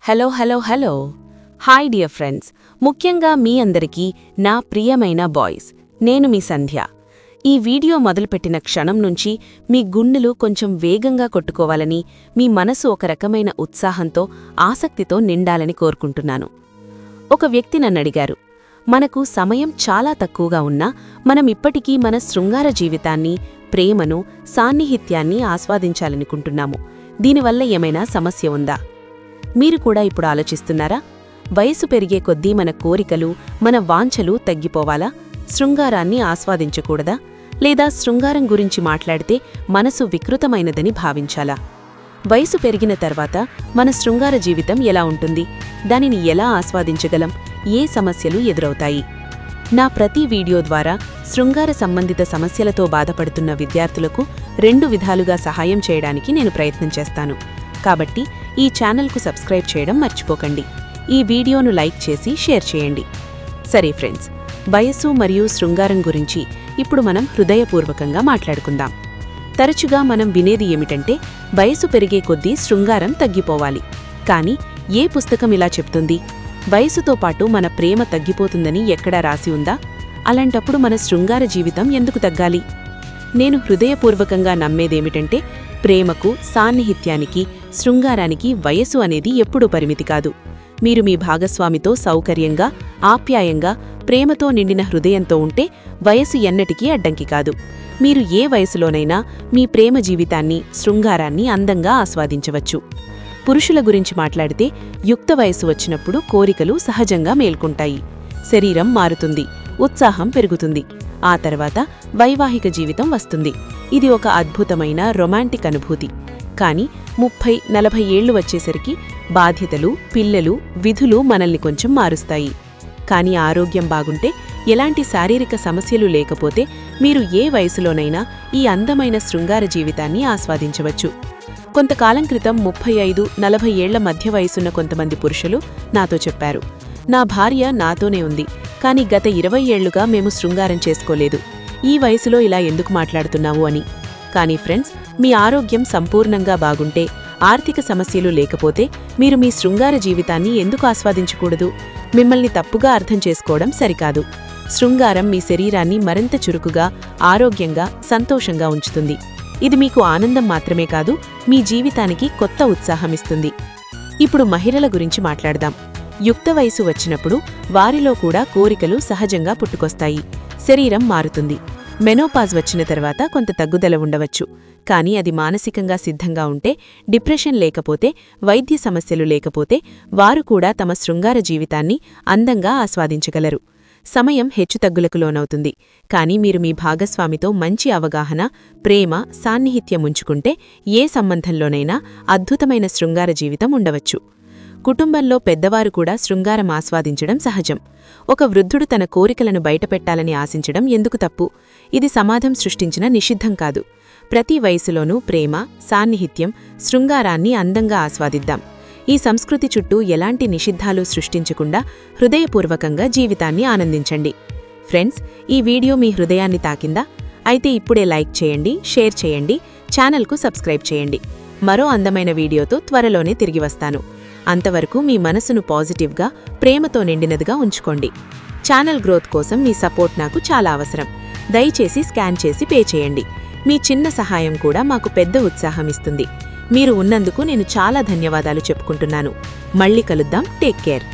Hello hello hello hi dear friends, ముఖ్యంగా మీ అందరికీ నా ప్రియమైన బాయ్స్, నేను మీ సంధ్య. ఈ వీడియో మొదలుపెట్టిన క్షణం నుంచి మీ గుండెలు కొంచెం వేగంగా కొట్టుకోవాలని, మీ మనసు ఒక రకమైన ఉత్సాహంతో, ఆసక్తితో నిండాలని కోరుకుంటున్నాను. ఒక వ్యక్తి నన్నడిగారు, మనకు సమయం చాలా తక్కువగా ఉన్నా మనం ఇప్పటికీ మన శృంగార జీవితాన్ని, ప్రేమను, సాన్నిహిత్యాన్ని ఆస్వాదించాలనుకుంటున్నాము. దీనివల్ల ఏమైనా సమస్య ఉందా? మీరు కూడా ఇప్పుడు ఆలోచిస్తున్నారా? వయసు పెరిగే కొద్దీ మన కోరికలు, మన వాంఛలు తగ్గిపోవాలా? శృంగారాన్ని ఆస్వాదించకూడదా? లేదా శృంగారం గురించి మాట్లాడితే మనసు వికృతమైనదని భావించాలా? వయసు పెరిగిన తర్వాత మన శృంగార జీవితం ఎలా ఉంటుంది? దానిని ఎలా ఆస్వాదించగలం? ఏ సమస్యలు ఎదురవుతాయి? నా ప్రతి వీడియో ద్వారా శృంగార సంబంధిత సమస్యలతో బాధపడుతున్న విద్యార్థులకు 2 విధాలుగా సహాయం చేయడానికి నేను ప్రయత్నం చేస్తాను. కాబట్టి ఈ ఛానల్కు సబ్స్క్రైబ్ చేయడం మర్చిపోకండి. ఈ వీడియోను లైక్ చేసి షేర్ చేయండి. సరే ఫ్రెండ్స్, వయస్సు మరియు శృంగారం గురించి ఇప్పుడు మనం హృదయపూర్వకంగా మాట్లాడుకుందాం. తరచుగా మనం వినేది ఏమిటంటే, వయసు పెరిగే కొద్దీ శృంగారం తగ్గిపోవాలి. కానీ ఏ పుస్తకం ఇలా చెప్తుంది? వయసుతో పాటు మన ప్రేమ తగ్గిపోతుందని ఎక్కడా రాసి ఉందా? అలాంటప్పుడు మన శృంగార జీవితం ఎందుకు తగ్గాలి? నేను హృదయపూర్వకంగా నమ్మేదేమిటంటే, ప్రేమకు, సాన్నిహిత్యానికి, శృంగారానికి వయసు అనేది ఎప్పుడూ పరిమితి కాదు. మీరు మీ భాగస్వామితో సౌకర్యంగా, ఆప్యాయంగా, ప్రేమతో నిండిన హృదయంతో ఉంటే వయసు ఎన్నటికీ అడ్డంకి కాదు. మీరు ఏ వయసులోనైనా మీ ప్రేమ జీవితాన్ని, శృంగారాన్ని అందంగా ఆస్వాదించవచ్చు. పురుషుల గురించి మాట్లాడితే, యుక్త వయసు వచ్చినప్పుడు కోరికలు సహజంగా మేల్కొంటాయి. శరీరం మారుతుంది, ఉత్సాహం పెరుగుతుంది. ఆ తర్వాత వైవాహిక జీవితం వస్తుంది. ఇది ఒక అద్భుతమైన రొమాంటిక్ అనుభూతి. కానీ 30-40 ఏళ్లు వచ్చేసరికి బాధ్యతలు, పిల్లలు, విధులు మనల్ని కొంచెం మారుస్తాయి. కానీ ఆరోగ్యం బాగుంటే, ఎలాంటి శారీరక సమస్యలు లేకపోతే మీరు ఏ వయసులోనైనా ఈ అందమైన శృంగార జీవితాన్ని ఆస్వాదించవచ్చు. కొంతకాలం క్రితం 35-40 ఏళ్ల మధ్య వయసున్న కొంతమంది పురుషులు నాతో చెప్పారు, నా భార్య నాతోనే ఉంది, కానీ గత 20 ఏళ్లుగా మేము శృంగారం చేసుకోలేదు. ఈ వయసులో ఇలా ఎందుకు మాట్లాడుతున్నావు అని. కానీ ఫ్రెండ్స్, మీ ఆరోగ్యం సంపూర్ణంగా బాగుంటే, ఆర్థిక సమస్యలు లేకపోతే మీరు మీ శృంగార జీవితాన్ని ఎందుకు ఆస్వాదించకూడదు? మిమ్మల్ని తప్పుగా అర్థం చేసుకోవడం సరికాదు. శృంగారం మీ శరీరాన్ని మరింత చురుకుగా, ఆరోగ్యంగా, సంతోషంగా ఉంచుతుంది. ఇది మీకు ఆనందం మాత్రమే కాదు, మీ జీవితానికి కొత్త ఉత్సాహమిస్తుంది. ఇప్పుడు మహిళల గురించి మాట్లాడదాం. యుక్త వయసు వచ్చినప్పుడు వారిలో కూడా కోరికలు సహజంగా పుట్టుకొస్తాయి. శరీరం మారుతుంది. మెనోపాజ్ వచ్చిన తర్వాత కొంత తగ్గుదల ఉండవచ్చు. కానీ అది మానసికంగా సిద్ధంగా ఉంటే, డిప్రెషన్ లేకపోతే, వైద్య సమస్యలు లేకపోతే వారు కూడా తమ శృంగార జీవితాన్ని అందంగా ఆస్వాదించగలరు. సమయం హెచ్చుతగ్గులకు లోనవుతుంది. కానీ మీరు మీ భాగస్వామితో మంచి అవగాహన, ప్రేమ, సాన్నిహిత్యం ఉంచుకుంటే ఏ సంబంధంలోనైనా అద్భుతమైన శృంగార జీవితం ఉండవచ్చు. కుటుంబంలో పెద్దవారు కూడా శృంగారం ఆస్వాదించడం సహజం. ఒక వృద్ధుడు తన కోరికలను బయటపెట్టాలని ఆశించడం ఎందుకు తప్పు? ఇది సమాజం సృష్టించిన నిషిద్ధం కాదు. ప్రతి వయసులోనూ ప్రేమ, సాన్నిహిత్యం, శృంగారాన్ని అందంగా ఆస్వాదిద్దాం. ఈ సంస్కృతి చుట్టూ ఎలాంటి నిషిద్ధాలు సృష్టించకుండా హృదయపూర్వకంగా జీవితాన్ని ఆనందించండి. ఫ్రెండ్స్, ఈ వీడియో మీ హృదయాన్ని తాకిందా? అయితే ఇప్పుడే లైక్ చేయండి, షేర్ చేయండి, ఛానల్కు సబ్స్క్రైబ్ చేయండి. మరో అందమైన వీడియోతో త్వరలోనే తిరిగి వస్తాను. అంతవరకు మీ మనసును పాజిటివ్గా, ప్రేమతో నిండినదిగా ఉంచుకోండి. ఛానల్ గ్రోత్ కోసం మీ సపోర్ట్ నాకు చాలా అవసరం. దయచేసి స్కాన్ చేసి పే చేయండి. మీ చిన్న సహాయం కూడా మాకు పెద్ద ఉత్సాహం ఇస్తుంది. మీరు ఉన్నందుకు నేను చాలా ధన్యవాదాలు చెప్పుకుంటున్నాను. మళ్ళీ కలుద్దాం. Take care.